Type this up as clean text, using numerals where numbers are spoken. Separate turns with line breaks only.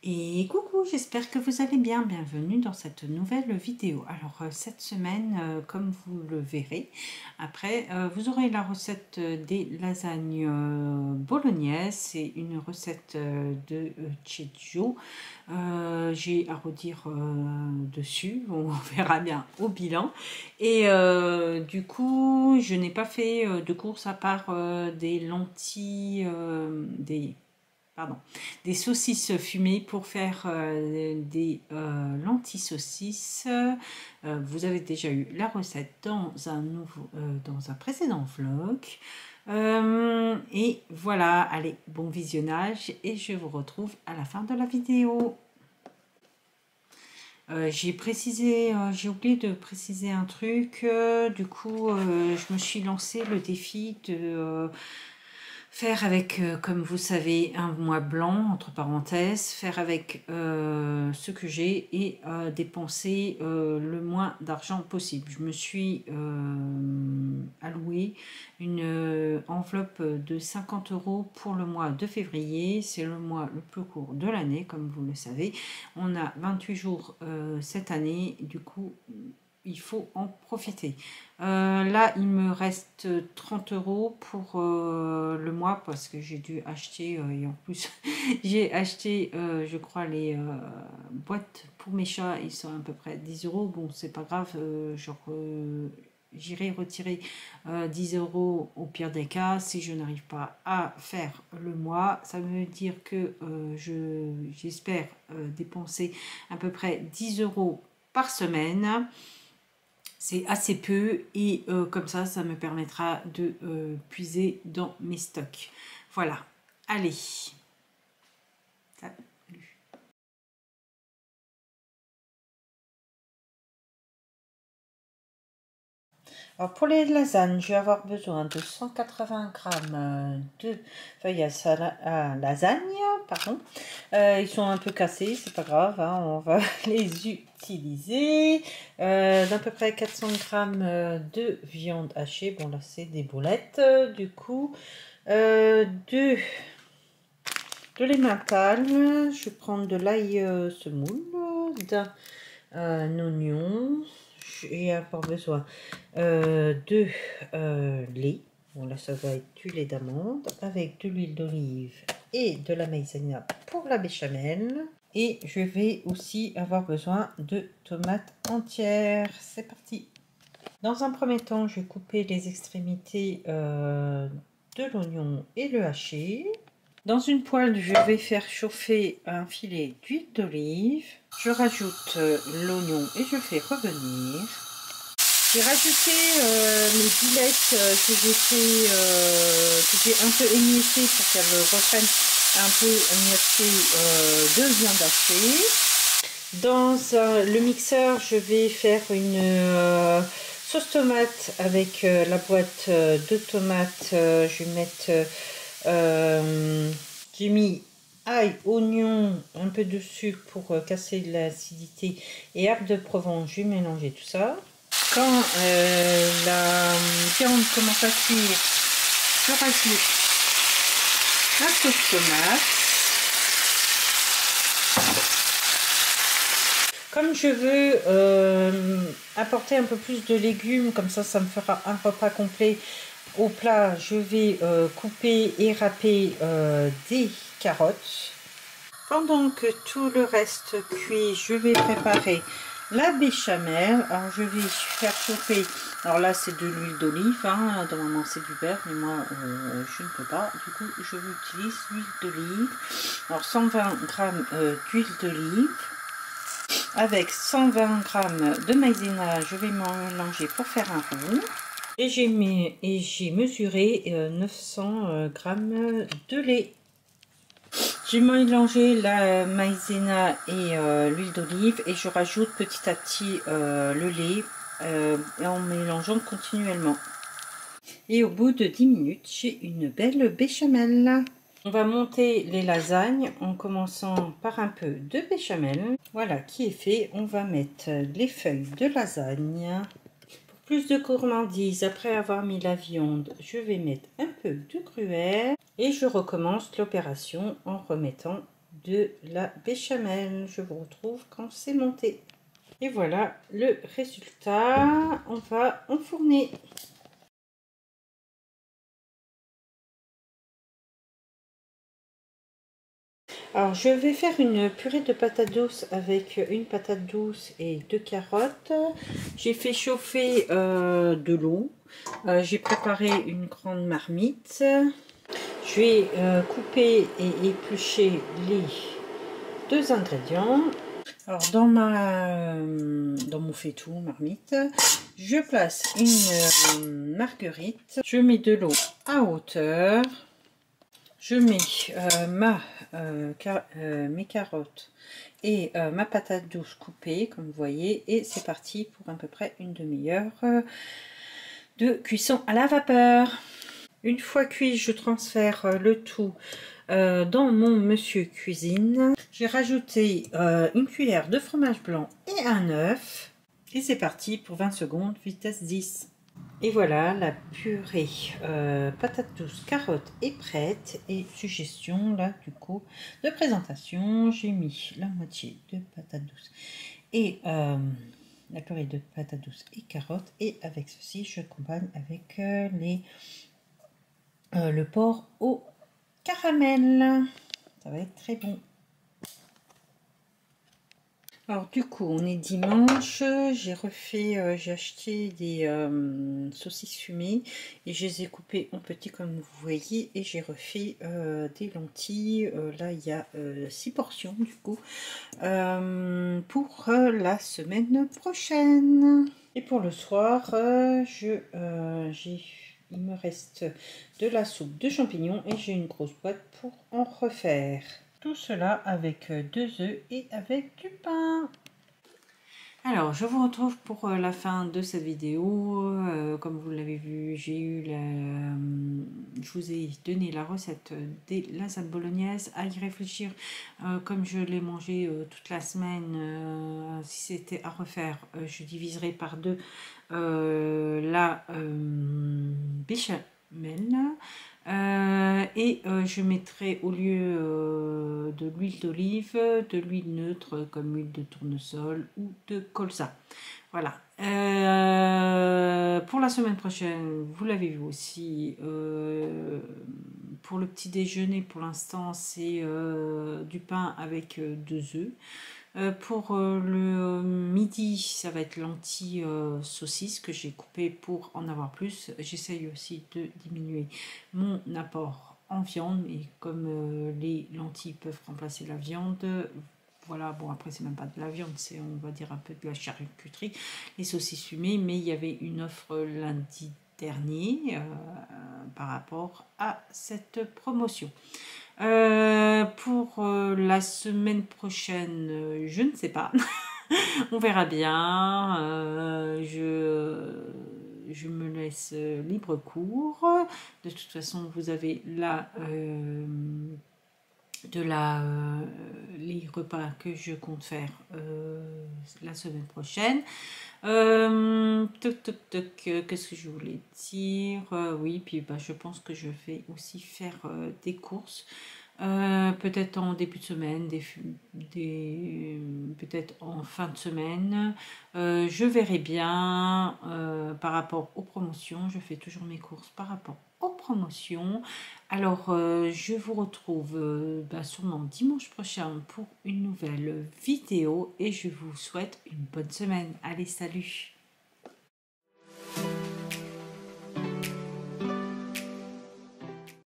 Et coucou, j'espère que vous allez bien. Bienvenue dans cette nouvelle vidéo. Alors cette semaine, comme vous le verrez, après vous aurez la recette des lasagnes bolognaises. C'est une recette de Ceccio. J'ai à redire dessus, on verra bien au bilan. Et du coup, je n'ai pas fait de course à part des lentilles, des saucisses fumées pour faire des lentilles saucisses. Vous avez déjà eu la recette dans dans un précédent vlog. Et voilà, allez, bon visionnage et je vous retrouve à la fin de la vidéo. J'ai oublié de préciser un truc. Du coup, je me suis lancé le défi de faire avec, comme vous savez, un mois blanc, entre parenthèses, faire avec ce que j'ai et dépenser le moins d'argent possible. Je me suis alloué une enveloppe de 50 € pour le mois de février. C'est le mois le plus court de l'année, comme vous le savez. On a 28 jours cette année, du coup, il faut en profiter. Là, il me reste 30 € pour le mois parce que j'ai dû acheter, et en plus, j'ai acheté, je crois, les boîtes pour mes chats, ils sont à peu près 10 €. Bon, c'est pas grave, j'irai retirer 10 € au pire des cas si je n'arrive pas à faire le mois. Ça veut dire que j'espère dépenser à peu près 10 € par semaine. C'est assez peu et comme ça me permettra de puiser dans mes stocks. Voilà, allez. Salut. Alors pour les lasagnes, je vais avoir besoin de 180 g de feuilles à lasagne. Pardon. Ils sont un peu cassés, c'est pas grave, hein, on va les utiliser. D'à peu près 400 g de viande hachée. Bon là c'est des boulettes du coup. De l'emmental, je vais prendre de l'ail semoule, d'un oignon. J'ai avoir besoin de lait. Bon là ça va être du lait d'amande avec de l'huile d'olive et de la maïzena pour la béchamel. Et je vais aussi avoir besoin de tomates entières. C'est parti. Dans un premier temps, je vais couper les extrémités de l'oignon et le hacher. Dans une poêle, je vais faire chauffer un filet d'huile d'olive. Je rajoute l'oignon et je fais revenir. J'ai rajouté mes boulettes que j'ai un peu émiettées pour qu'elles reprennent un peu émiettées de viande hachée. Dans le mixeur, je vais faire une sauce tomate avec la boîte de tomates. Je vais mettre, j'ai mis ail, oignon, un peu de sucre pour casser l'acidité et herbes de Provence. Je vais mélanger tout ça. Quand la viande commence à cuire, je rajoute la sauce tomate. Comme je veux apporter un peu plus de légumes, comme ça me fera un repas complet au plat, je vais couper et râper des carottes. Pendant que tout le reste cuit, je vais préparer la béchamel. Alors je vais faire chauffer, alors là c'est de l'huile d'olive, hein. Normalement c'est du beurre, mais moi je ne peux pas, du coup je utilise l'huile d'olive. Alors 120 g d'huile d'olive. Avec 120 g de maïzena, je vais mélanger pour faire un roux. Et j'ai mesuré 900 g de lait. J'ai mélangé la maïzena et l'huile d'olive et je rajoute petit à petit le lait en mélangeant continuellement. Et au bout de 10 minutes, j'ai une belle béchamel. On va monter les lasagnes en commençant par un peu de béchamel. Voilà qui est fait. On va mettre les feuilles de lasagne. Pour plus de gourmandise, après avoir mis la viande, je vais mettre un peu de gruyère. Et je recommence l'opération en remettant de la béchamel. Je vous retrouve quand c'est monté. Et voilà le résultat. On va enfourner. Alors, je vais faire une purée de patates douces avec une patate douce et 2 carottes. J'ai fait chauffer de l'eau. J'ai préparé une grande marmite. Je vais couper et éplucher les 2 ingrédients. Alors, dans mon faitout marmite, je place une marguerite. Je mets de l'eau à hauteur. Je mets mes carottes et ma patate douce coupée, comme vous voyez, et c'est parti pour à peu près une demi-heure de cuisson à la vapeur. Une fois cuit, je transfère le tout dans mon Monsieur Cuisine. J'ai rajouté une cuillère de fromage blanc et un œuf. Et c'est parti pour 20 secondes, vitesse 10. Et voilà, la purée patate douce, carotte est prête. Et suggestion là du coup de présentation, j'ai mis la moitié de patate douce et la purée de patate douce et carotte. Et avec ceci, je compagne avec le porc au caramel. Ça va être très bon. Alors du coup, on est dimanche, j'ai acheté des saucisses fumées et je les ai coupées en petits comme vous voyez et j'ai refait des lentilles. Là, il y a 6 portions du coup pour la semaine prochaine. Et pour le soir, il me reste de la soupe de champignons et j'ai une grosse boîte pour en refaire. Tout cela avec 2 œufs et avec du pain. Alors, je vous retrouve pour la fin de cette vidéo. Comme vous l'avez vu, je vous ai donné la recette des lasagnes bolognaises. À y réfléchir, comme je l'ai mangé toute la semaine, si c'était à refaire, je diviserai par 2 la béchamel. Je mettrai au lieu de l'huile d'olive, de l'huile neutre comme l'huile de tournesol ou de colza. Voilà. Pour la semaine prochaine, vous l'avez vu aussi, pour le petit déjeuner, pour l'instant, c'est du pain avec 2 œufs. Pour le midi, ça va être lentilles saucisses que j'ai coupées pour en avoir plus. J'essaye aussi de diminuer mon apport en viande et comme les lentilles peuvent remplacer la viande, voilà, bon après c'est même pas de la viande, c'est on va dire un peu de la charcuterie, les saucisses fumées, mais il y avait une offre lundi dernier par rapport à cette promotion. Pour la semaine prochaine, je ne sais pas. On verra bien. Je me laisse libre cours. De toute façon, vous avez là les repas que je compte faire la semaine prochaine. Qu'est-ce que je voulais dire? Oui, puis bah, je pense que je vais aussi faire des courses. Peut-être en début de semaine, peut-être en fin de semaine. Je verrai bien par rapport aux promotions. Je fais toujours mes courses par rapport aux promotions. Alors, je vous retrouve sûrement dimanche prochain pour une nouvelle vidéo et je vous souhaite une bonne semaine. Allez, salut!